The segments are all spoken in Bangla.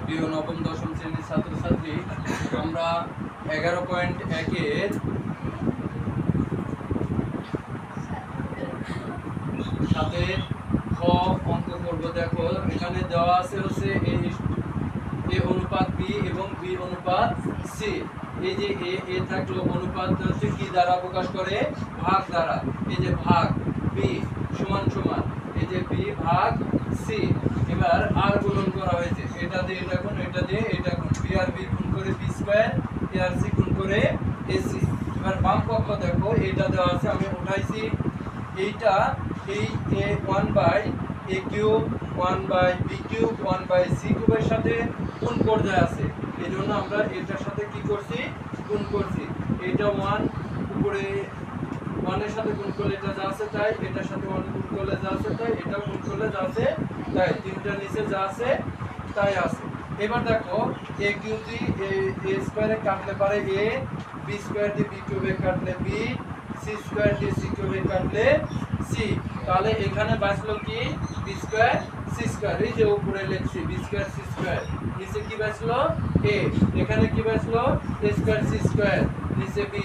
প্রিয় নবম দশম শ্রেণীর ছাত্রছাত্রী, আমরা 11.1-এর সাথে খ অঙ্ক করব। দেখো এখানে দেওয়া আছে হচ্ছে এ অনুপাত বি এবং বি অনুপাত সি। এই যে এ থাকলো অনুপাত হচ্ছে কি দ্বারা প্রকাশ করে? ভাগ দ্বারা। এই যে ভাগ বি সমান সমান এই যে বি ভাগ সি। এবার আর গুণন করা হয়েছে, এটা দিয়ে এটা গুণ, এটা দিয়ে এটা গুণ, বি আর বি গুণ করে বি স্কয়ার, এ আর সি গুণ করে এসি। এবার বাম পক্ষ দেখো, এটা দেওয়া আছে, আমি উঠাইছি এইটা, এই এ 1/a cube 1/b cube 1/c কিউবের সাথে গুণ পর্যায়ে আছে। এই জন্য আমরা এটার সাথে কি করছি? গুণ করছি। এটা 1 উপরে 1 এর সাথে গুণ করলে এটা যা আছে তাই, এটার সাথে 1 গুণ করলে যা আছে তাই, এটা গুণ করলে যা আছে তাই, তিনটা নিচে যা আছে তাই আছে। এবার দেখো a কিউব দিয়ে a স্কয়ারে কাটলে পারে a, b স্কয়ার দিয়ে b কিউবে কাটলে b, c স্কয়ার দিয়ে c কিউবে কাটলে c। তাহলে এখানে বাঁচলো কি? b square c square. এই যে উপরে লিখছি b স্কয়ার c স্কয়ার, নিচে কি বাঁচলো? a। এখানে কি বাঁচলো? a স্কয়ার c স্কয়ার, নিচে b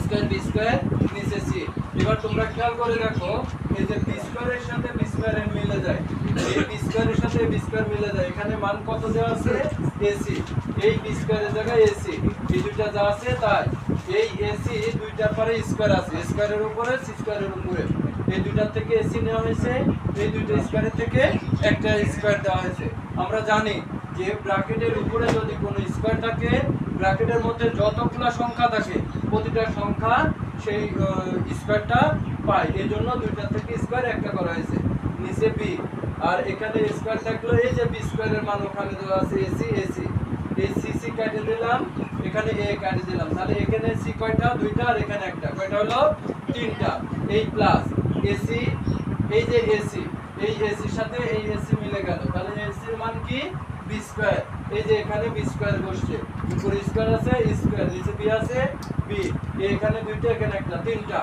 স্কয়ার বি স্কয়ার, নিচে সি। এবার তোমরা খেয়াল করে দেখো, এই যে বি স্কয়ারের সাথে বি স্কয়ারের মিলে যায়, এই বি স্কয়ারের সাথে বি স্কয়ার মিলে যায়। এখানে মান কত দেওয়া আছে? এসি। এই বি স্কয়ারের জায়গায় এসি, এই দুইটা যা আছে তাই। এই এসি দুইটার পরে স্কয়ার আছে, স্কয়ারের উপরে সি স্কয়ারের উপরে। এই দুইটার থেকে এসি নেওয়া হয়েছে, এই দুইটা স্কয়ারের থেকে একটা স্কয়ার দেওয়া হয়েছে। আমরা জানি যে ব্র্যাকেটের উপরে যদি কোনো স্কয়ার থাকে, ব্র্যাকেটের মধ্যে যতগুলো সংখ্যা থাকে প্রতিটা সংখ্যা সেই স্কয়ারটা পায়। এই জন্য দুইটা থেকে স্কয়ার একটা করা হয়েছে। নিচে বি, আর এখানে স্কয়ার থাকলো, এই যে বি স্কয়ারের মান ওখানে দেওয়া আছে এসি এসি। এই সি সি কেটে দিলাম, এখানে এ কেটে দিলাম। তাহলে এখানে সি কয়টা? দুইটা, আর এখানে একটা। কয়টা হলো? তিনটা। এই প্লাস এসি, এই যে এসি, এই এসির সাথে এই এসি মিলে গেল। তাহলে এসির মান কি? B square. এই যে এখানে বি স্কয়ার বসছে, উপরে স্কয়ার আছে স্কয়ার, নিচে বি আছে বি। এখানে দুইটা, এখানে একটা, তিনটা।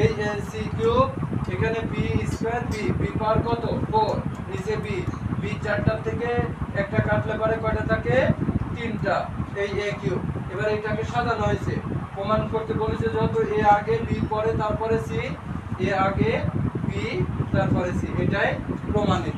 এই সি কিউব, এখানে বি স্কয়ার বি, বি পাওয়ার কত? 4, নিচে বি, বি চারটার থেকে একটা কাটলে পারে কয়টা থাকে? তিনটা। এই এ কিউব। এবার এটাকে সাজানো হয়েছে, প্রমাণ করতে বলেছে যেহেতু এ আগে বি পরে তারপরে সি, এ আগে বি তারপরে সি, এটাই প্রমাণিত।